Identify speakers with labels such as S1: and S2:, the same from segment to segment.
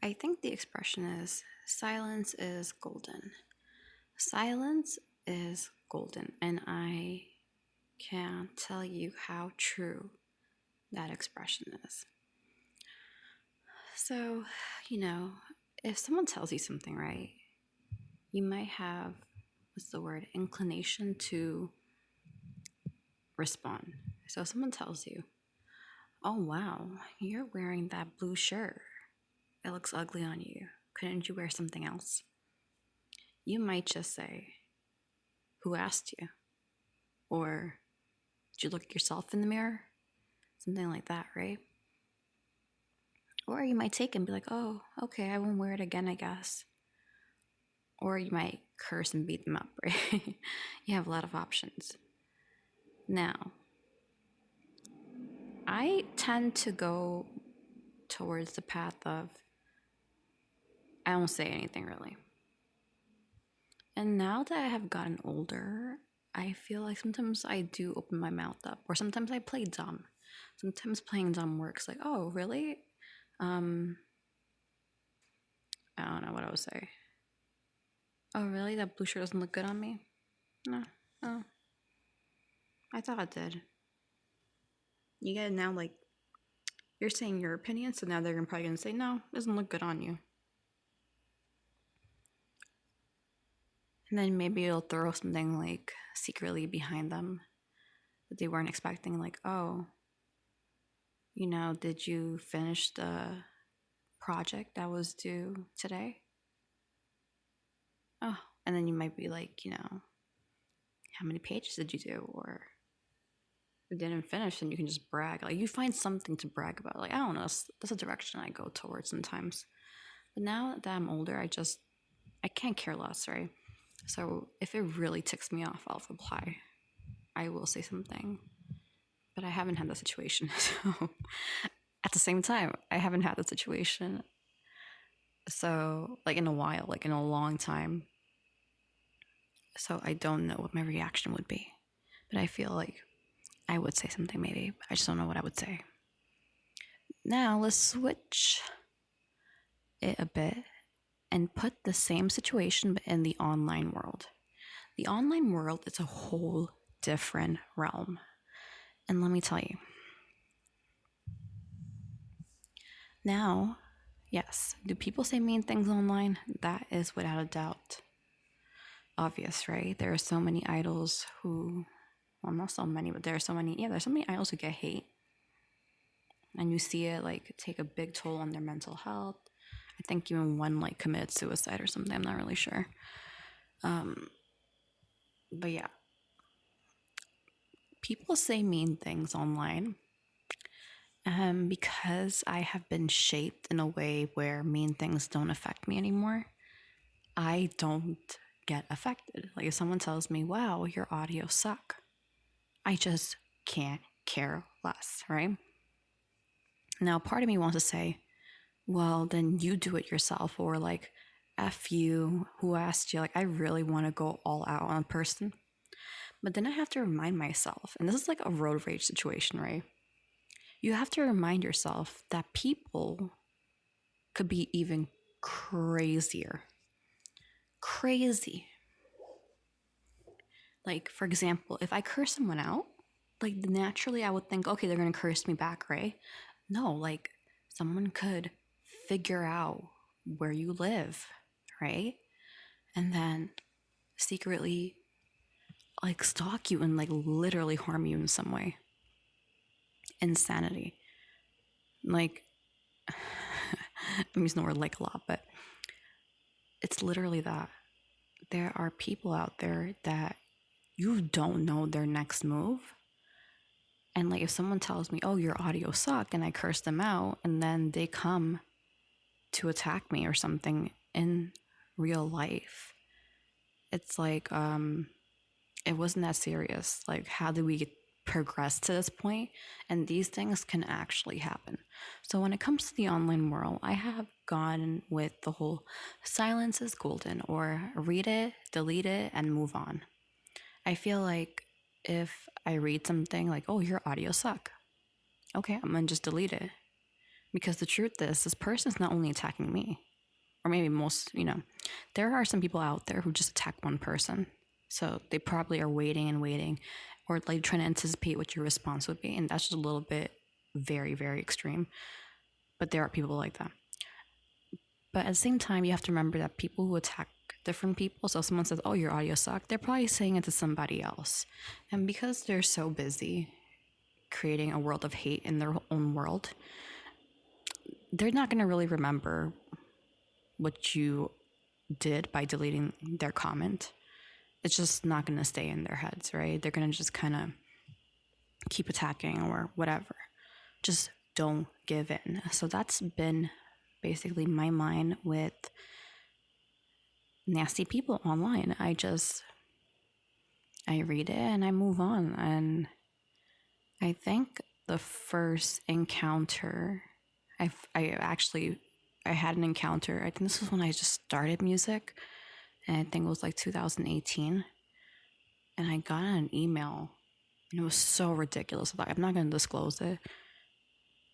S1: I think the expression is silence is golden. Silence is golden, and I can't tell you how true that expression is. So, you know, if someone tells you something, right, you might have, what's the word, inclination to respond. So, if someone tells you, oh, wow, you're wearing that blue shirt, it looks ugly on you. Couldn't you wear something else? You might just say, who asked you? Or, did you look at yourself in the mirror? Something like that, right? Or you might take it and be like, oh, okay, I won't wear it again, I guess. Or you might curse and beat them up, right? You have a lot of options. Now, I tend to go towards the path of I don't say anything really. And now that I have gotten older, I feel like sometimes I do open my mouth up, or sometimes I play dumb. Sometimes playing dumb works. Like, oh, really? Um, I don't know what I would say. Oh, really? That blue shirt doesn't look good on me? No. Oh, I thought it did. You get it now, like, you're saying your opinion, so now they're probably gonna say, no, it doesn't look good on you. And then maybe you'll throw something like secretly behind them that they weren't expecting, like, oh, did you finish the project that was due today? Oh, and then you might be like, how many pages did you do? Or if you didn't finish, and you can just brag. Like, you find something to brag about. Like, I don't know, that's a direction I go towards sometimes. But now that I'm older, I can't care less, right? So if it really ticks me off, I'll reply. I will say something. But I haven't had that situation. So at the same time, I haven't had that situation. So, like, in a while, like in a long time. So I don't know what my reaction would be. But I feel like I would say something maybe. I just don't know what I would say. Now let's switch it a bit and put the same situation but in the online world. The online world is a whole different realm. And let me tell you. Now, yes, do people say mean things online? That is without a doubt obvious, right? There are so many idols who, well, not so many, but there are so many, there's so many idols who get hate. And you see it like take a big toll on their mental health. I think even one like committed suicide or something. I'm not really sure. But yeah, people say mean things online. Because I have been shaped in a way where mean things don't affect me anymore, I don't get affected. Like if someone tells me, wow, your audio suck, I just can't care less, right? Now, part of me wants to say, well, then you do it yourself, or like, F you, who asked you? Like, I really want to go all out on a person. But then I have to remind myself, and this is like a road rage situation, right? You have to remind yourself that people could be even crazier. Crazy. Like, for example, if I curse someone out, like naturally I would think, okay, they're going to curse me back, right? No, like someone could figure out where you live, right? And then secretly like stalk you and like literally harm you in some way. Insanity. Like, I'm using the word like a lot, but it's literally that. There are people out there that you don't know their next move. And like if someone tells me, oh, your audio sucked, and I curse them out, and then they come to attack me or something in real life, it's like, it wasn't that serious. Like, how did we progress to this point? And these things can actually happen. So when it comes to the online world, I have gone with the whole silence is golden, or read it, delete it, and move on. I feel like if I read something like, oh, your audio suck, okay, I'm gonna just delete it. Because the truth is, this person is not only attacking me, or maybe most, there are some people out there who just attack one person. So they probably are waiting and waiting, or like trying to anticipate what your response would be. And that's just a little bit very, very extreme. But there are people like that. But at the same time, you have to remember that people who attack different people, so if someone says, oh, your audio sucked, they're probably saying it to somebody else. And because they're so busy creating a world of hate in their own world, they're not going to really remember what you did by deleting their comment. It's just not going to stay in their heads, right? They're going to just kind of keep attacking or whatever. Just don't give in. So that's been basically my mind with nasty people online. I read it and I move on. And I think the first encounter, I had an encounter. I think this was when I just started music, and I think it was like 2018. And I got an email, and it was so ridiculous. Like, I'm not going to disclose it,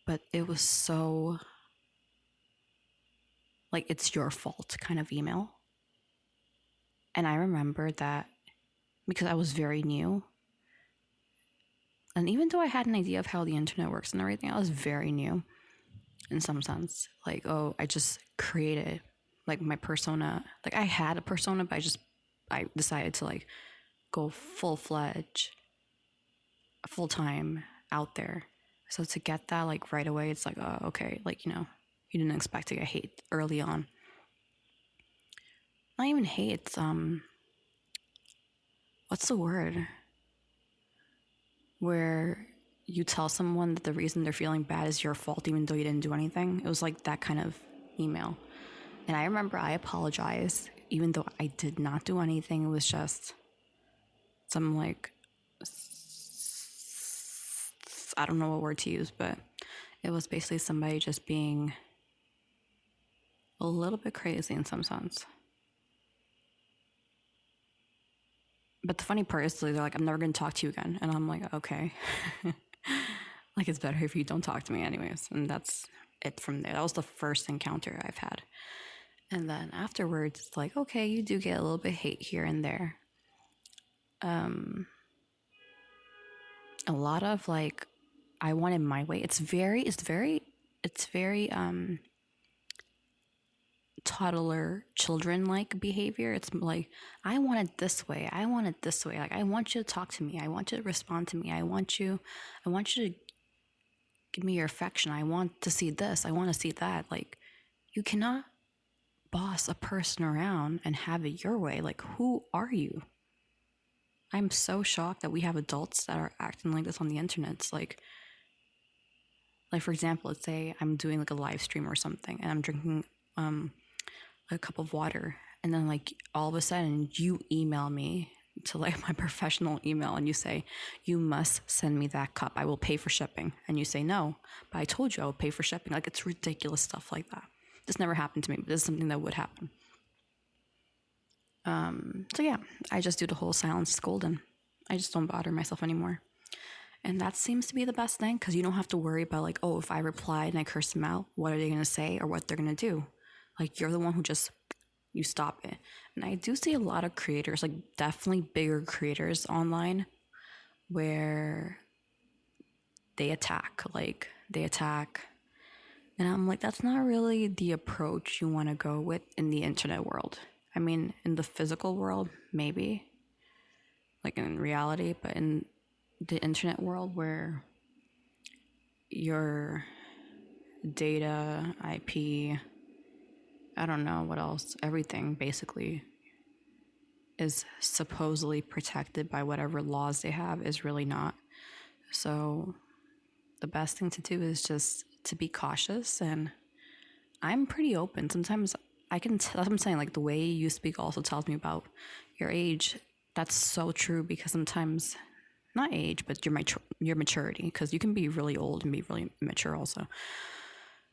S1: but it was so like, it's your fault kind of email. And I remember that because I was very new. And even though I had an idea of how the internet works and everything, I was very new in some sense. Like, oh, I just created like my persona. Like, I had a persona, but I decided to like go full-fledged, full-time out there. So to get that like right away, it's like, oh, okay, like, you didn't expect to get hate early on. Not even hate, it's, what's the word? Where you tell someone that the reason they're feeling bad is your fault, even though you didn't do anything. It was like that kind of email. And I remember I apologized, even though I did not do anything. It was just some like, I don't know what word to use, but it was basically somebody just being a little bit crazy in some sense. But the funny part is they're like, I'm never going to talk to you again. And I'm like, okay. Like, it's better if you don't talk to me anyways. And that's it from there. That was the first encounter I've had. And then afterwards, it's like, okay, you do get a little bit hate here and there. A lot of like, I want it my way. It's very toddler children like behavior. It's like, I want it this way. Like, I want you to talk to me. I want you to respond to me. I want you to give me your affection. I want to see this. I want to see that. Like, you cannot boss a person around and have it your way. Like, who are you? I'm so shocked that we have adults that are acting like this on the internet. It's like for example, let's say I'm doing like a live stream or something and I'm drinking a cup of water, and then like all of a sudden you email me to like my professional email and you say, you must send me that cup, I will pay for shipping. And you say, no, but I told you I would pay for shipping. Like, it's ridiculous stuff like that. This never happened to me, but this is something that would happen. So yeah, I just do the whole silence is golden. I just don't bother myself anymore. And that seems to be the best thing, because you don't have to worry about like, oh, if I reply and I curse them out, what are they going to say or what they're going to do? Like, you're the one who just, you stop it. And I do see a lot of creators, like definitely bigger creators online, where they attack. And I'm like, that's not really the approach you want to go with in the internet world. I mean, in the physical world, maybe, like in reality, but in the internet world where your data, IP, I don't know what else, everything basically is supposedly protected by whatever laws they have, is really not. So the best thing to do is just to be cautious. And I'm pretty open. Sometimes I can tell, I'm saying, like, the way you speak also tells me about your age. That's so true, because sometimes, not age, but your maturity, because you can be really old and be really immature also.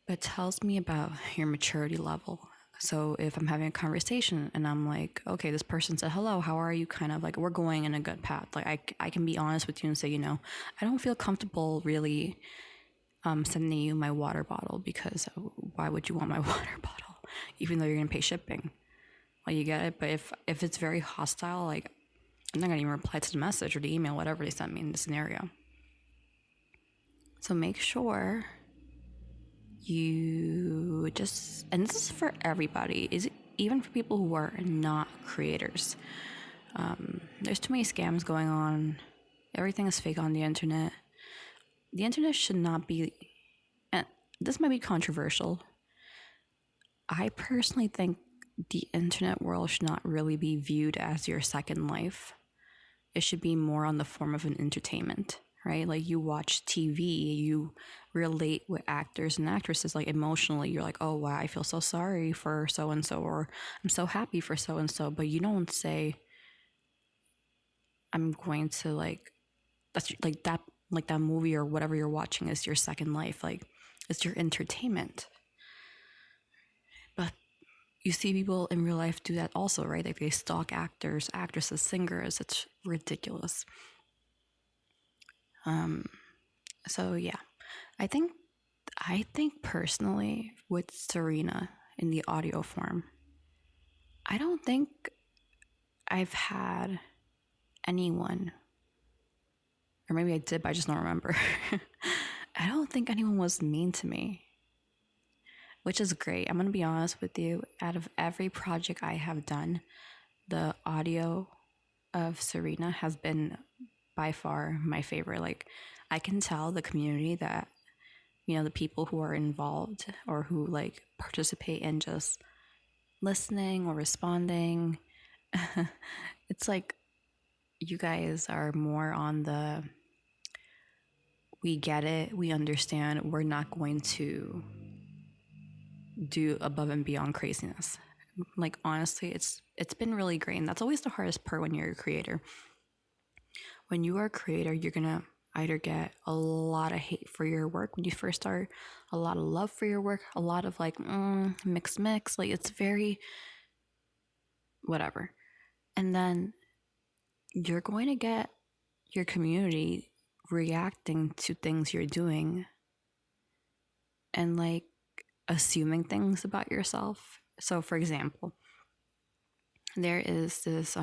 S1: But it tells me about your maturity level. So if I'm having a conversation and I'm like, okay, this person said, hello, how are you? Kind of like, we're going in a good path. Like, I can be honest with you and say, I don't feel comfortable really sending you my water bottle, because why would you want my water bottle even though you're gonna pay shipping? Well, you get it. But if it's very hostile, like, I'm not gonna even reply to the message or the email, whatever they sent me in the scenario. So make sure you just, and this is for everybody, is even for people who are not creators. There's too many scams going on. Everything is fake on the internet. The internet should not be, and this might be controversial, I personally think the internet world should not really be viewed as your second life. It should be more on the form of an entertainment, right? Like, you watch TV, you relate with actors and actresses, like, emotionally. You're like, oh, wow, I feel so sorry for so and so, or I'm so happy for so and so. But you don't say, I'm going to, like, that's like that movie or whatever you're watching is your second life. Like, it's your entertainment. But you see people in real life do that also, right? Like, they stalk actors, actresses, singers. It's ridiculous. So yeah, I think personally with Serena in the audio form, I don't think I've had anyone, or maybe I did, but I just don't remember. I don't think anyone was mean to me, which is great. I'm going to be honest with you. Out of every project I have done, the audio of Serena has been by far my favorite. Like, I can tell the community that, you know, the people who are involved or who like participate in just listening or responding, it's like you guys are more on the, we get it, we understand, we're not going to do above and beyond craziness. Like, honestly, it's been really great. And that's always the hardest part when you're a creator. When you are a creator, you're gonna either get a lot of hate for your work when you first start, a lot of love for your work, a lot of like mix. Like, it's very whatever. And then you're going to get your community reacting to things you're doing and like assuming things about yourself. So for example, there is this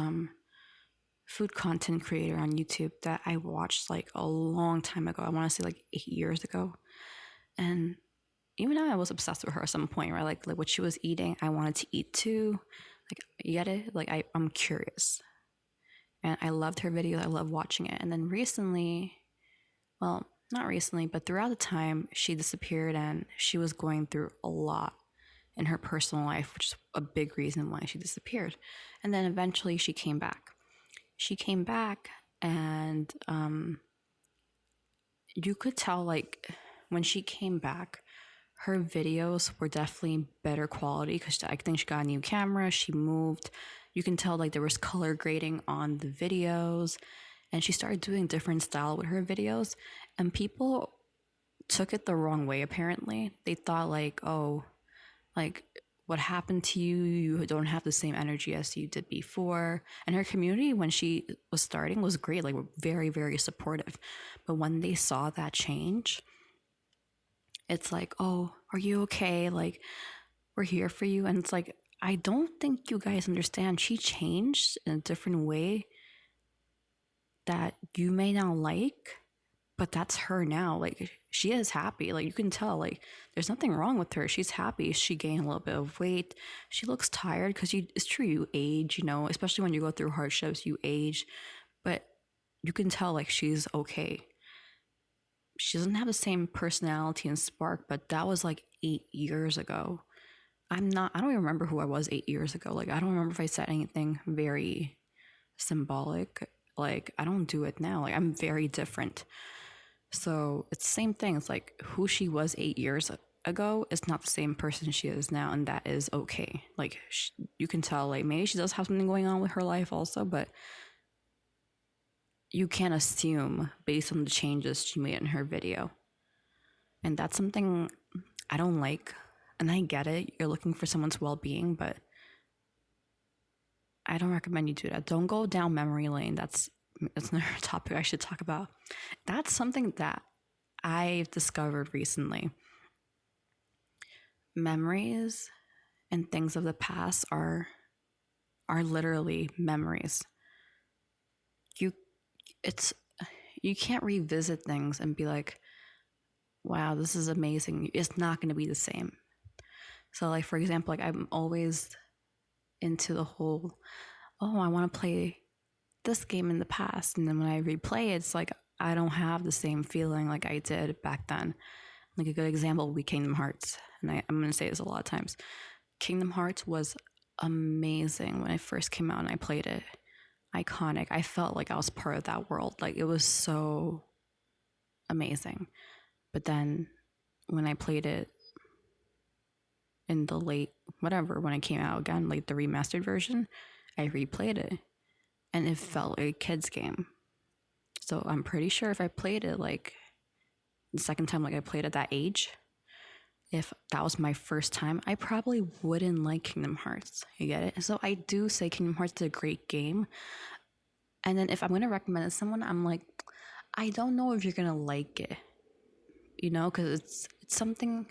S1: food content creator on YouTube that I watched like a long time ago. I want to say like 8 years ago. And even I was obsessed with her at some point, right? Like what she was eating, I wanted to eat too. Like, you get it? Like, I'm curious. And I loved her videos. I love watching it. And then recently, well, not recently, but throughout the time, she disappeared and she was going through a lot in her personal life, which is a big reason why she disappeared. And then eventually she came back. She came back and you could tell, like, when she came back, her videos were definitely better quality because I think she got a new camera, she moved. You can tell like there was color grading on the videos, and she started doing different style with her videos, and people took it the wrong way. Apparently they thought like, oh, like, what happened to you, you don't have the same energy as you did before. And her community when she was starting was great, like very, very supportive. But when they saw that change, it's like, oh, are you okay? Like, we're here for you. And it's like, I don't think you guys understand. She changed in a different way that you may not like, but that's her now. Like, she is happy. Like, you can tell, like, there's nothing wrong with her. She's happy. She gained a little bit of weight. She looks tired because it's true, you age, you know, especially when you go through hardships, you age. But you can tell, like, she's okay. She doesn't have the same personality and spark, but that was like 8 years ago. I don't even remember who I was 8 years ago. Like, I don't remember if I said anything very symbolic. Like, I don't do it now. Like, I'm very different. So it's the same thing. It's like who she was 8 years ago is not the same person she is now. And that is okay. Like, you can tell, like, maybe she does have something going on with her life also, but you can't assume based on the changes she made in her video. And that's something I don't like. And I get it. You're looking for someone's well-being, but I don't recommend you do that. Don't go down memory lane. That's another topic I should talk about. That's something that I've discovered recently, memories and things of the past are literally memories. You it's you can't revisit things and be like, wow, this is amazing. It's not going to be the same. So like for example, like I'm always into the whole, oh, I want to play this game in the past, and then when I replay it, it's like I don't have the same feeling like I did back then. Like a good example would be Kingdom Hearts, and I'm going to say this a lot of times. Kingdom Hearts was amazing when it first came out and I played it. Iconic. I felt like I was part of that world. Like it was so amazing. But then when I played it in the late whatever, when it came out again, like the remastered version, I replayed it and it felt like a kid's game. So I'm pretty sure if I played it like the second time, like I played at that age, if that was my first time, I probably wouldn't like Kingdom Hearts. You get it? So I do say Kingdom Hearts is a great game. And then if I'm going to recommend it to someone, I'm like, I don't know if you're going to like it, you know, because it's something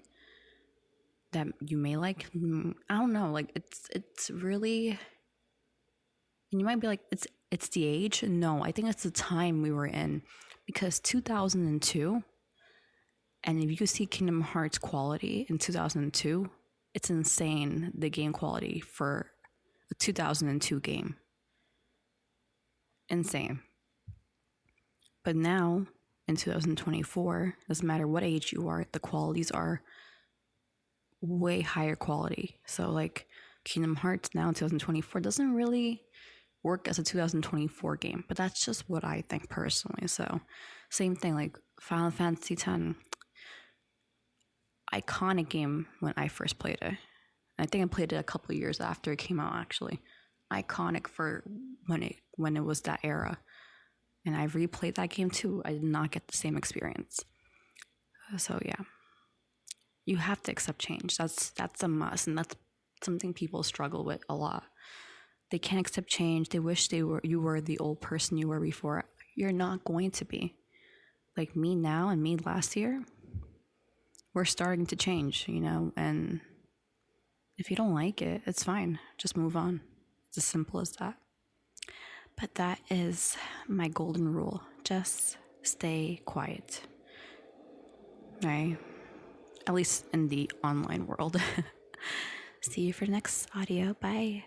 S1: that you may like. I don't know. Like it's really, and you might be like, it's the age. No, I think it's the time we were in, because 2002, and if you see Kingdom Hearts quality in 2002, it's insane, the game quality for a 2002 game. Insane. But now in 2024, doesn't matter what age you are, the qualities are way higher quality. So like Kingdom Hearts now in 2024 doesn't really work as a 2024 game, but that's just what I think personally. So same thing, like Final Fantasy X, iconic game when I first played it. I think I played it a couple of years after it came out, actually. Iconic for when it was that era. And I replayed that game too. I did not get the same experience. So yeah. You have to accept change. That's a must, and that's something people struggle with a lot. They can't accept change. They wish you were the old person you were before. You're not going to be. Like me now and me last year, we're starting to change, you know, and if you don't like it, it's fine. Just move on. It's as simple as that. But that is my golden rule. Just stay quiet. Right? At least in the online world. See you for the next audio. Bye.